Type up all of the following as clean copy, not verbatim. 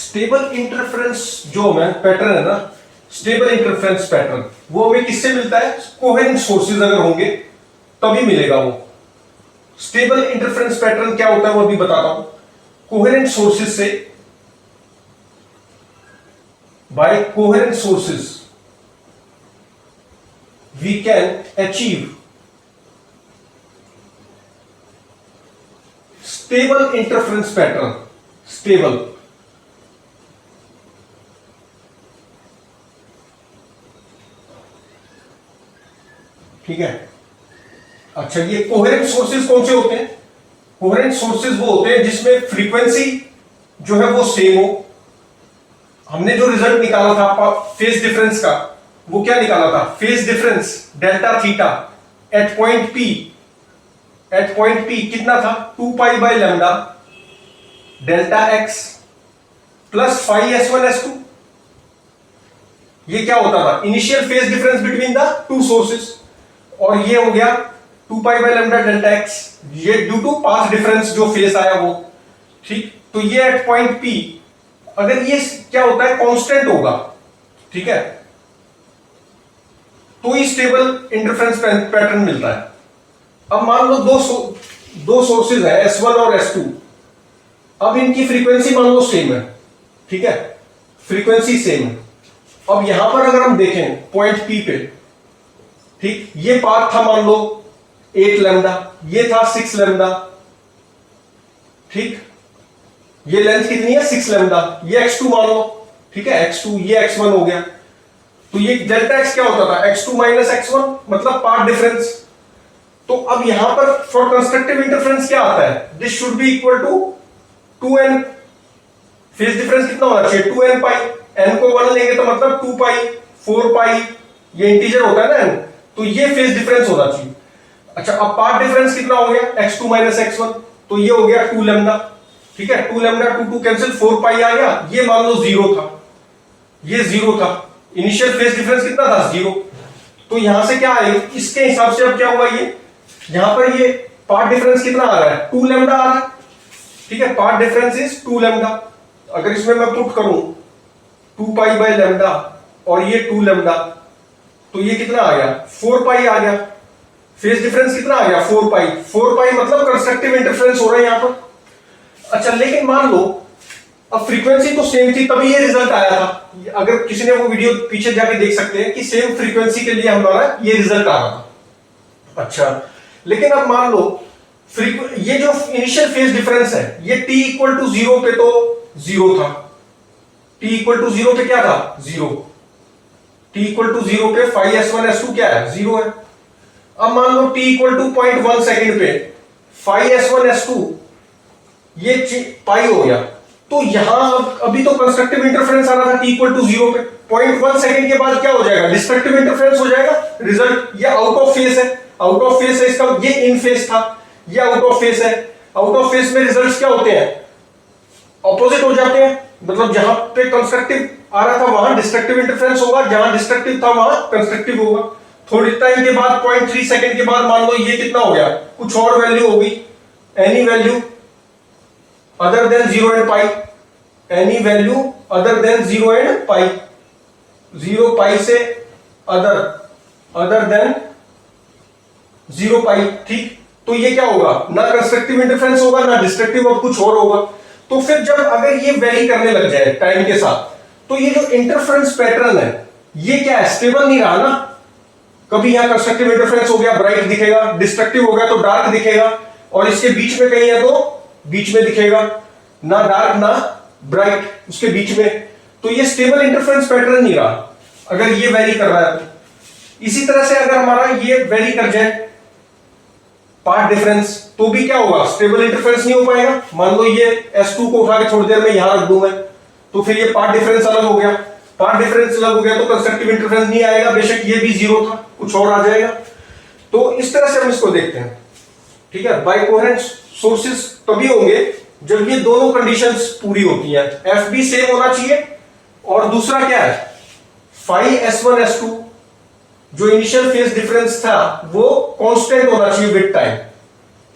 Stable interference जो है pattern है ना, स्टेबल इंटरफेरेंस पैटर्न वो हमें किससे मिलता है? कोहेरेंट सोर्सेज अगर होंगे तभी मिलेगा वो। स्टेबल इंटरफेरेंस पैटर्न क्या होता है वो अभी बताता हूं। कोहेरेंट सोर्सेज से, by coherent sources we can achieve stable interference pattern. Stable, ठीक है। अच्छा, ये कोहेरेंट सोर्सेज कौन से होते हैं? कोहेरेंट सोर्सेज वो होते हैं जिसमें फ्रीक्वेंसी जो है वो सेम हो। हमने जो रिजल्ट निकाला था फेज डिफरेंस का, वो क्या निकाला था? Phase difference delta theta at point P, at point P कितना था? 2 pi by lambda delta x plus phi S1 S2। ये क्या होता था? Initial phase difference between the two sources. और ये हो गया 2 pi by lambda delta x, ये ड्यू टू पाथ डिफरेंस जो फेज आया वो, ठीक। तो ये एट पॉइंट पी, अगर ये क्या होता है? कांस्टेंट होगा, ठीक है, तो ही स्टेबल इंटरफेरेंस पैटर्न मिलता है। अब मान लो दो सोर्सेज है S1 और S2। अब इनकी फ्रीक्वेंसी मान लो सेम है, ठीक है, फ्रीक्वेंसी सेम है। अब यहां पर अगर हम देखें पॉइंट पी पे, ठीक, ये पाथ था मान लो 8 लैम्डा, ये था 6 लैम्डा, ठीक, ये लेंथ कितनी है? 6 लैम्डा, ये x2 मान लो, ठीक है, x2, ये x1 हो गया। तो ये डेल्टा x क्या होता था? x2 माइनस x1, मतलब पाथ डिफरेंस। तो अब यहां पर फॉर कंस्ट्रक्टिव इंटरफेरेंस क्या आता है? This should be equal to 2n। Phase difference कितना होना चाहिए? 2n पाई। n को 1 लेंगे तो मतलब 2 पाई, 4 पाई, ये इंटीजर होता है ना n, तो ये फेज डिफरेंस होना चाहिए। अच्छा, अब पाथ डिफरेंस कितना हो गया? x2 माइनस x1, तो ये हो गया 2 लैम्डा, ठीक है, 2 लैम्डा 2 कैंसिल, 4 पाई आ गया। ये मान लो 0 था, ये 0 था, इनिशियल फेज डिफरेंस कितना था? 0। तो यहां से क्या आएगा? इसके हिसाब से अब क्या हुआ? ये यहां पर ये पाथ डिफरेंस कितना आ रहा है? 2 लैम्डा आ रहा है, ठीक है, पाथ डिफरेंस इज 2 लैम्डा। अगर इसमें मैं पुट करूं 2 पाई बाय लैम्डा और ये 2 लैम्डा, तो ये कितना आ गया? 4 पाई आ गया। फेज डिफरेंस कितना आ गया? 4 पाई। 4 पाई मतलब कंस्ट्रक्टिव इंटरफेरेंस हो रहा है यहां पर। अच्छा, लेकिन मान लो अब फ्रीक्वेंसी तो सेम थी तभी ये रिजल्ट आया था। अगर किसी ने वो वीडियो पीछे जाके देख सकते हैं कि सेम फ्रीक्वेंसी के लिए हमारा ये रिजल्ट आ रहा था। अच्छा, लेकिन अब मान लो ये जो इनिशियल फेज डिफरेंस है ये t इक्वल टू 0 पे तो 0 था, t इक्वल टू 0 पे क्या था? 0। t इक्वल टू 0 पे फाई S1 S2 क्या है? 0 है। अब मान लो t इक्वल टू 0.1 सेकेंड पे फाई S1 S2 ये पाई हो गया। तो यहां अभी तो कंस्ट्रक्टिव इंटरफेरेंस आ रहा था t इक्वल टू 0 पे, 0.1 सेकेंड के बाद क्या हो जाएगा? डिस्ट्रक्टिव इंटरफेरेंस हो जाएगा। रिजल्ट ये आउट ऑफ फेस है, आउट ऑफ फेस है इसका, ये इन फेस था, ये आउट ऑफ फेस है। आउट ऑफ फेस में रिजल्ट्स क्या होते हैं? ऑपोजिट हो जाते हैं। मतलब जहां पे कंस्ट्रक्टिव आ रहा था वहां डिस्ट्रक्टिव इंटरफेरेंस होगा, जहां डिस्ट्रक्टिव था वहां कंस्ट्रक्टिव होगा। थोड़ी टाइम के बाद 0.3 सेकंड के बाद मान लो ये कितना हो गया? कुछ और वैल्यू होगी, any value other than 0 and pi, any value other than 0 and pi, 0 पाई से अदर देन 0 पाई, ठीक। तो ये क्या होगा? ना कंस्ट्रक्टिव इंटरफेरेंस होगा ना डिस्ट्रक्टिव, और कुछ और होगा। तो फिर जब अगर ये वेरी करने लग जाए टाइम के साथ, तो ये जो इंटरफेरेंस पैटर्न है ये क्या है? स्टेबल नहीं रहा ना। कभी यहां कंस्ट्रक्टिव इंटरफेरेंस हो गया, ब्राइट दिखेगा, डिस्ट्रक्टिव हो गया तो डार्क दिखेगा, और इसके बीच में कहीं है तो बीच में दिखेगा, ना डार्क ना ब्राइट, उसके बीच में। तो ये स्टेबल इंटरफेरेंस पैटर्न नहीं रहा अगर ये वेरी कर रहा है तो। इसी तरह से अगर हमारा ये वेरी कर जाए पाथ डिफरेंस, तो भी क्या होगा? स्टेबल इंटरफेरेंस नहीं हो पाएगा। मान लो ये S2 को उठा के थोड़ी देर में यहां रख दूं मैं, तो फिर ये पाथ डिफरेंस अलग हो गया, पाथ डिफरेंस अलग हो गया तो कंस्ट्रक्टिव इंटरफेरेंस नहीं आएगा, बेशक ये भी 0 था, कुछ और आ जाएगा। तो इस तरह से हम इसको देखते हैं, ठीक है। बाय कोहेरेंट सोर्सेज तभी होंगे जब ये दोनों कंडीशंस पूरी होती हैं। एफ भी सेम होना चाहिए, और दूसरा क्या है? फाई S1 S2 जो इनिशियल फेज डिफरेंस था वो कांस्टेंट होना चाहिए with time,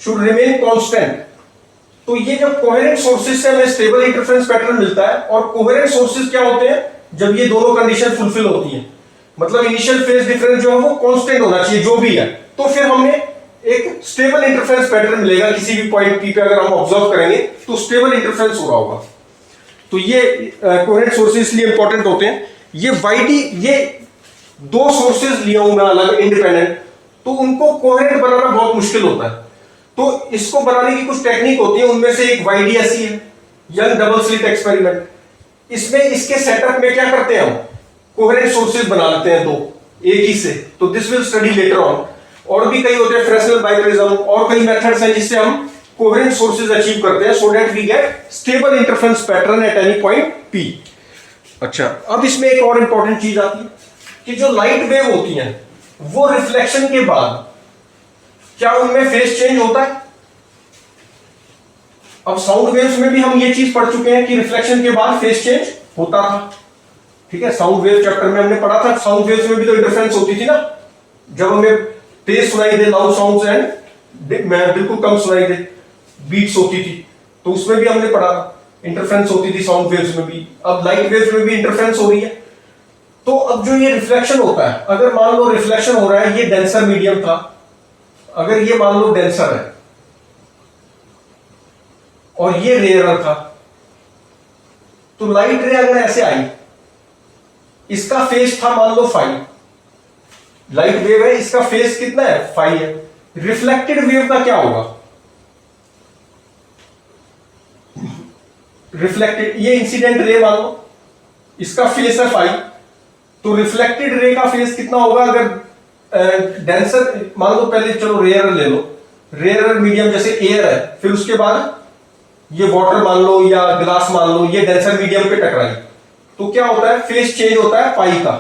should remain constant, तो ये जब कोहेरेंट सोर्सेज से हमें स्टेबल इंटरफेरेंस पैटर्न मिलता है, और कोहेरेंट सोर्सेज क्या होते हैं, जब ये दोनों कंडीशन फुलफिल होती हैं, मतलब इनिशियल फेज डिफरेंस जो है वो कांस्टेंट होना चाहिए जो भी है, तो फिर हमें एक स्टेबल इंटरफेरेंस पैटर्न मिलेगा। किसी भी पॉइंट पी पे अगर हम ऑब्जर्व करेंगे तो स्टेबल इंटरफेरेंस हो रहा होगा। तो ये कोहेरेंट सोर्सेज इसलिए इंपॉर्टेंट होते हैं। ये वाईडी, ये दो सोर्सेज लिया हूं मैं अलग इंडिपेंडेंट, तो उनको कोहेरेंट बनाना बहुत मुश्किल होता है। तो इसको बनाने की कुछ टेक्निक होती है, उनमें से एक YDSE है, यंग डबल स्लिट एक्सपेरिमेंट। इसमें इसके सेटअप में क्या करते हैं, हम कोहेरेंट सोर्सेज बना लेते हैं दो एक ही से। तो this will study later on. और भी कई होते हैं, फ्रेस्नेल बाइप्रिज्म, और कई मेथड्स हैं जिससे हम कोहेरेंट सोर्सेज अचीव करते हैं, so that we get stable interference pattern at any point P। अच्छा, अब इसमें एक और इंपॉर्टेंट चीज आती है कि जो लाइट वेव होती हैं वो रिफ्लेक्शन के बाद क्या उनमें फेज चेंज होता है। अब साउंड वेव्स में भी हम ये चीज पढ़ चुके हैं कि रिफ्लेक्शन के बाद फेज चेंज होता था। ठीक है, साउंड वेव चैप्टर में हमने पढ़ा था, साउंड वेव्स में भी तो इंटरफेरेंस होती थी ना, जब हमें तेज सुनाई दे लाउड साउंड्स एंड बिल्कुल कम सुनाई दे बीट्स होती थी, तो उसमें भी हमने पढ़ा था इंटरफेरेंस होती थी साउंड वेव्स में भी। अब लाइट वेव्स में भी इंटरफेरेंस हो रही है। तो अब जो ये रिफ्लेक्शन होता है, अगर मान लो रिफ्लेक्शन हो रहा है, ये डेंसर मीडियम था, अगर ये मान लो डेंसर है और ये रेयरर था, तो लाइट रे अगर ऐसे आई, इसका फेज था मान लो फाई, लाइट वेव है, इसका फेज कितना है, फाई है। रिफ्लेक्टेड वेव का क्या होगा, रिफ्लेक्टेड, ये इंसिडेंट रे मान लो, इसका फेज है फाई, तो रिफ्लेक्टेड रे का फेज कितना होगा। अगर डेंसर मान लो, पहले चलो रेयरर ले लो, रेयरर मीडियम जैसे एयर है, फिर उसके बाद ये वाटर मान लो या ग्लास मान लो, ये डेंसर मीडियम पे टकराई, तो क्या होता है, फेज चेंज होता है पाई का।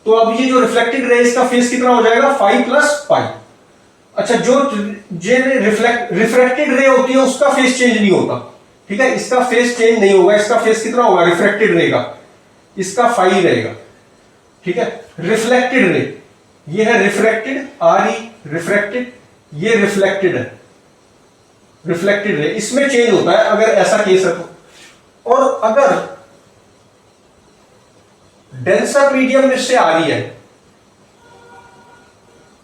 तो अब ये जो रिफ्लेक्टेड रे, इसका फेज कितना हो जाएगा, फाई प्लस पाई। अच्छा, जो रिफ्रैक्टेड रे होती है उसका फेज चेंज नहीं होता। ठीक है, इसका फेज चेंज नहीं होगा, इसका फेज कितना होगा रिफ्रैक्टेड रे का, इसका फाई रहेगा। ठीक है, रिफ्लेक्टेड रे, ये है रिफ्रैक्टेड, RE रिफ्रैक्टेड, ये रिफ्लेक्टेड है, रिफ्लेक्टेड रे, इसमें चेंज होता है अगर ऐसा केस है तो। और अगर डेंसर मीडियम इससे आ रही है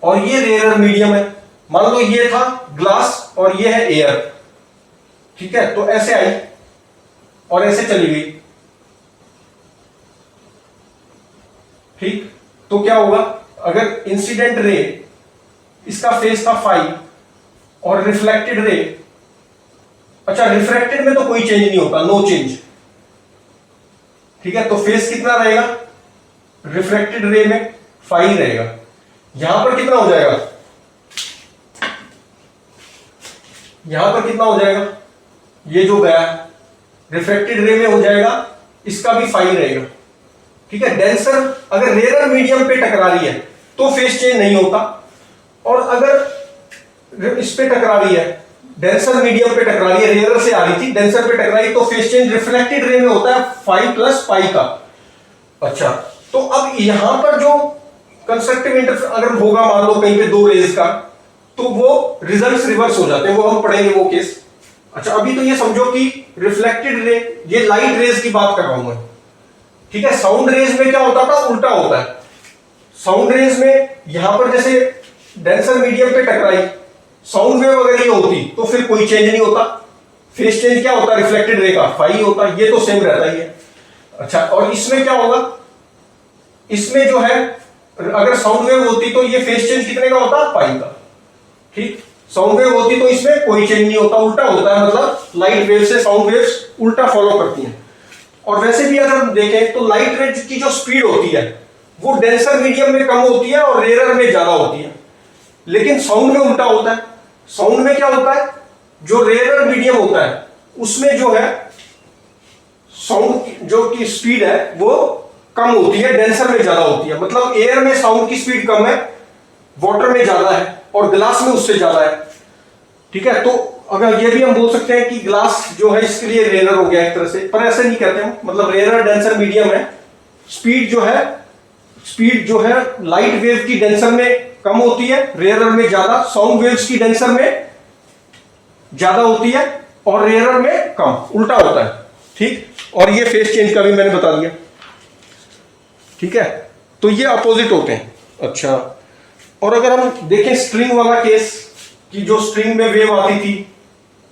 और ये रेयर मीडियम है, मान लो ये था ग्लास और ये है एयर, ठीक है, तो ऐसे आई और ऐसे चली गई। ठीक, तो क्या होगा, अगर इंसिडेंट रे, इसका फेज था फाई, और रिफ्लेक्टेड रे, अच्छा रिफ्रैक्टेड में तो कोई चेंज नहीं होता, नो चेंज। ठीक है, तो फेज कितना रहेगा, रिफ्रैक्टेड रे में फाई रहेगा। यहां पर कितना हो जाएगा, यहां पर कितना हो जाएगा, ये जो गया रिफ्रैक्टेड रे में हो जाएगा, इसका भी फाई रहेगा। ठीक है, डेंसर अगर रेयर मीडियम पे टकरा रही है तो फेज चेंज नहीं होता, और अगर इस पे टकरा रही है, डेंसर मीडियम पे टकरा रही है, रेयर से आ रही थी, डेंसर पे टकराई, तो फेज चेंज रिफ्लेक्टेड रे में होता है फाई प्लस पाई का। अच्छा, तो अब यहां पर जो कंस्ट्रक्टिव इंटरफेरेंस अगर होगा मान लो कहीं पे दो रेज का, तो वो रिजल्ट्स रिवर्स हो जाते हैं, वो हम पढ़ेंगे वो केस। अच्छा, अभी तो ये समझो कि रिफ्लेक्टेड रे, ये लाइट रेज की बात कर रहा हूं मैं। ठीक है, साउंड रेज में क्या होता था, उल्टा होता है। साउंड रेज में यहां पर जैसे डेंसर मीडियम पे टकराई, साउंड वेव अगर ये होती तो फिर कोई चेंज नहीं होता, फेज चेंज क्या होता, रिफ्लेक्टेड रे का फाई होता, ये तो सेम रहता ही है। अच्छा, और इसमें क्या होगा, इसमें जो है अगर साउंड वेव होती तो ये फेज चेंज कितने का होता, पाई का। ठीक, साउंड वेव होती तो इसमें कोई चेंज नहीं होता, उल्टा होता है, मतलब लाइट वेव से साउंड वेव्स उल्टा फॉलो करती हैं। और वैसे भी अगर हम देखें तो लाइट रेज की जो स्पीड होती है वो डेंसर मीडियम में कम होती है और रेयर में ज्यादा होती है, लेकिन साउंड में उल्टा होता है। साउंड में क्या होता है, जो रेयर मीडियम होता है उसमें जो है साउंड जो की स्पीड है वो कम होती है, डेंसर में ज्यादा होती है। मतलब एयर में साउंड की स्पीड कम है, वाटर में ज्यादा है, और ग्लास में उससे ज्यादा है। ठीक है, तो अगर ये भी हम बोल सकते हैं कि ग्लास जो है इसके लिए रेयर हो गया एक तरह से, पर ऐसे नहीं कहते हम, मतलब रेयर डेंसर मीडियम है, स्पीड जो है लाइट वेव की डेंसर में कम होती है, रेयर में ज्यादा, साउंड वेव्स की डेंसर में ज्यादा होती है, और रेयरर में कम, उल्टा होता है। ठीक, और ये फेस चेंज का भी मैंने बता दिया। ठीक है, तो ये अपोजिट होते हैं। अच्छा, और अगर हम देखें स्ट्रिंग वाला केस, कि जो स्ट्रिंग में वेव आती थी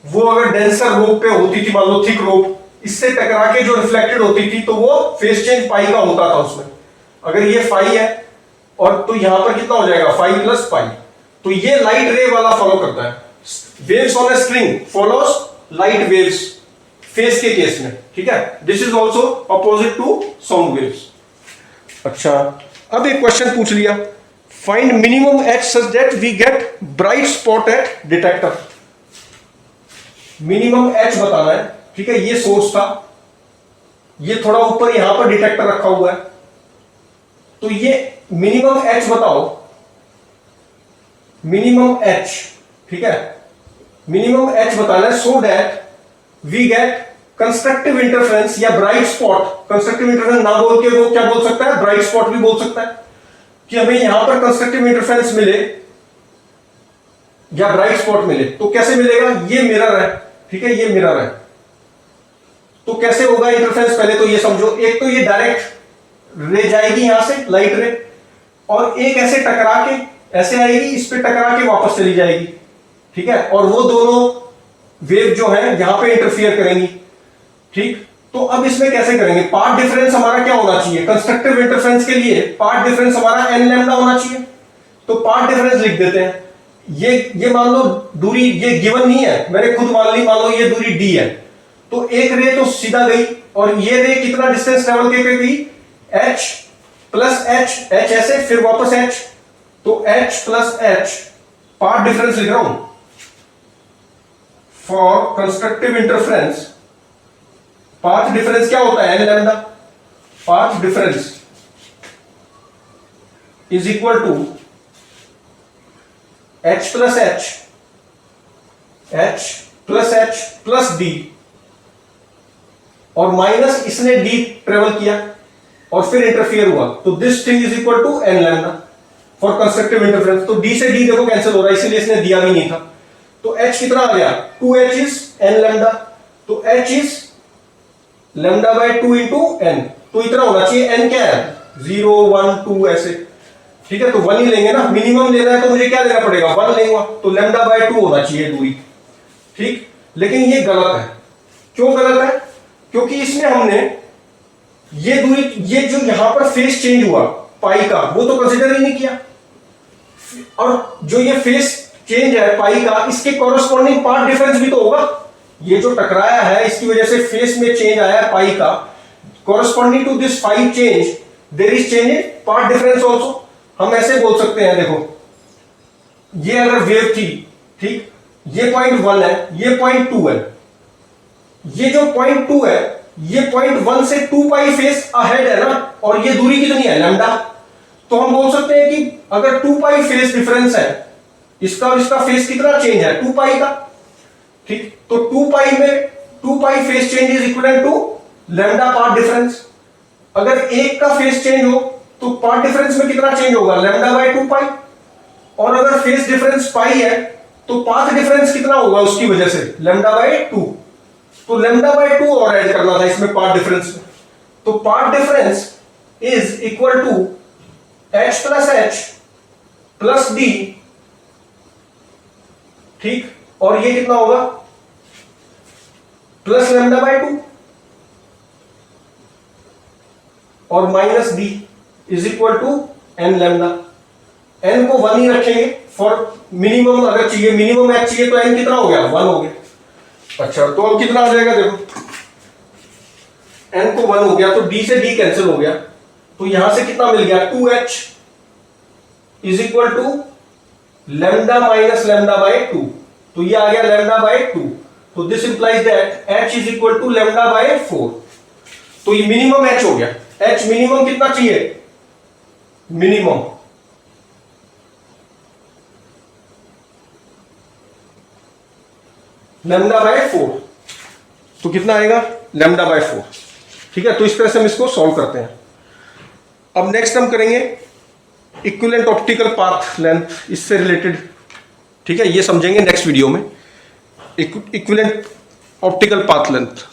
वो अगर डेंसर रोप पे होती थी, मान लो थिक रोप, इससे टकरा के जो रिफ्लेक्टेड होती थी तो वो फेस चेंज पाई का होता था उसमें। अगर ये फाई है और तो यहां पर कितना हो जाएगा, फाई प्लस पाई। तो ये लाइट रे वाला फॉलो करता है। Waves on a string follows light waves phase के केस में। ठीक है, this is also opposite to sound waves. अच्छा, अब एक क्वेश्चन पूछ लिया, find minimum h such that we get bright spot at detector. Minimum h बताना है। ठीक है, ये सोर्स था, ये थोड़ा ऊपर यहां पर डिटेक्टर रखा हुआ है, तो ये मिनिमम एच बताओ, मिनिमम एच। ठीक है, मिनिमम एच बताना है so that we get constructive interference या ब्राइट स्पॉट। कंस्ट्रक्टिव इंटरफेरेंस ना बोल के वो क्या बोल सकता है, ब्राइट स्पॉट भी बोल सकता है, कि हमें यहां पर कंस्ट्रक्टिव इंटरफेरेंस मिले या ब्राइट स्पॉट मिले। तो कैसे मिलेगा, ये मिरर है। ठीक है, ये मिरर है, तो कैसे होगा इंटरफेरेंस, पहले तो ये समझो। एक तो ये डायरेक्ट रे जाएगी यहां से, लाइट रे, और एक ऐसे टकरा के ऐसे आएगी, इस पे टकरा के वापस चली जाएगी। ठीक है, और वो दोनों वेव जो है यहां पे इंटरफियर करेंगी। ठीक, तो अब इसमें कैसे करेंगे, पाथ डिफरेंस हमारा क्या होना चाहिए, कंस्ट्रक्टिव इंटरफेरेंस के लिए पाथ डिफरेंस हमारा n लैम्डा होना चाहिए। तो पाथ डिफरेंस लिख देते हैं। ये मान लो दूरी ये गिवन नहीं है, मैंने खुद मान ली, मान लो ये दूरी d है, तो एक रे तो सीधा गई, और ये रे कितना डिस्टेंस ट्रेवल के गई, h प्लस h, h ऐसे फिर वापस h, तो h plus h। Path difference लिख रहा हूं for constructive interference. Path difference क्या होता है, n lambda. Path difference is equal to h plus h, h plus h plus d, और माइनस इसने d ट्रेवल किया और फिर इंटरफियर हुआ, तो this thing is equal to n lambda for constructive interference. तो d से d देखो कैंसिल हो रहा है, इसीलिए इसने दिया भी नहीं था। तो h कितना आ गया, 2h इज n लैम्डा, तो h is lambda by 2 into n। तो इतना होना चाहिए, n क्या है, 0 1 2 ऐसे। ठीक है, तो 1 ही लेंगे ना, मिनिमम लेना है तो मुझे क्या लेना पड़ेगा, 1 लेंगे, तो लैम्डा बाय 2 होना चाहिए दूरी। ठीक, लेकिन ये गलत है। क्यों गलत है, क्योंकि इसमें हमने ये दूरी, ये जो यहां पर फेस चेंज हुआ पाई का, वो तो कंसीडर ही नहीं किया, और जो ये फेस चेंज है पाई का, इसके कॉरेस्पॉन्डिंग पाथ डिफरेंस भी तो होगा। ये जो टकराया है इसकी वजह से फेस में चेंज आया है पाई का, corresponding to this phi change there is change in path difference also. हम ऐसे बोल सकते हैं, देखो ये अगर वेव थी, ठीक, ये पॉइंट 1 है, ये पॉइंट 2 है, ये जो पॉइंट 2 है ये पॉइंट 1 से 2 पाई फेस अहेड है ना, और ये दूरी कितनी है, लैम्डा। तो हम बोल सकते हैं कि अगर 2 पाई फेस डिफरेंस है, इसका और इसका फेस कितना चेंज है, 2 पाई का। ठीक, तो 2 पाई में 2 pi phase change is equal to lambda path difference. अगर एक का फेस चेंज हो तो पाथ डिफरेंस में कितना चेंज होगा, लैम्डा बाय 2 पाई, और अगर फेस डिफरेंस पाई है तो पाथ डिफरेंस कितना होगा उसकी वजह से, लैम्डा बाय 2। तो लैम्डा बाय 2 और ऐड करना था इसमें पाथ डिफरेंस में। तो path difference is equal to h plus d। ठीक, और ये कितना होगा, प्लस लैम्डा बाय 2 और minus d is equal to n lambda. n को 1 ही रखेंगे फॉर मिनिमम, अगर चाहिए मिनिमम h चाहिए तो n कितना हो गया, 1 हो गया। अच्छा, तो अब कितना आ जाएगा, देखो n को 1 हो गया तो d से d कैंसिल हो गया, तो यहां से कितना मिल गया, 2h is equal to lambda minus lambda by 2। तो ये आ गया लैम्डा बाय 2, तो this implies that h is equal to lambda by 4। तो ये मिनिमम h हो गया। h मिनिमम कितना चाहिए, मिनिमम लैम्डा बाय 4, तो कितना आएगा, लैम्डा बाय 4। ठीक है, तो इस तरह से हम इसको सॉल्व करते हैं। अब नेक्स्ट हम करेंगे इक्विवेलेंट ऑप्टिकल पाथ लेंथ, इससे रिलेटेड। ठीक है, ये समझेंगे नेक्स्ट वीडियो में। Equivalent optical path length.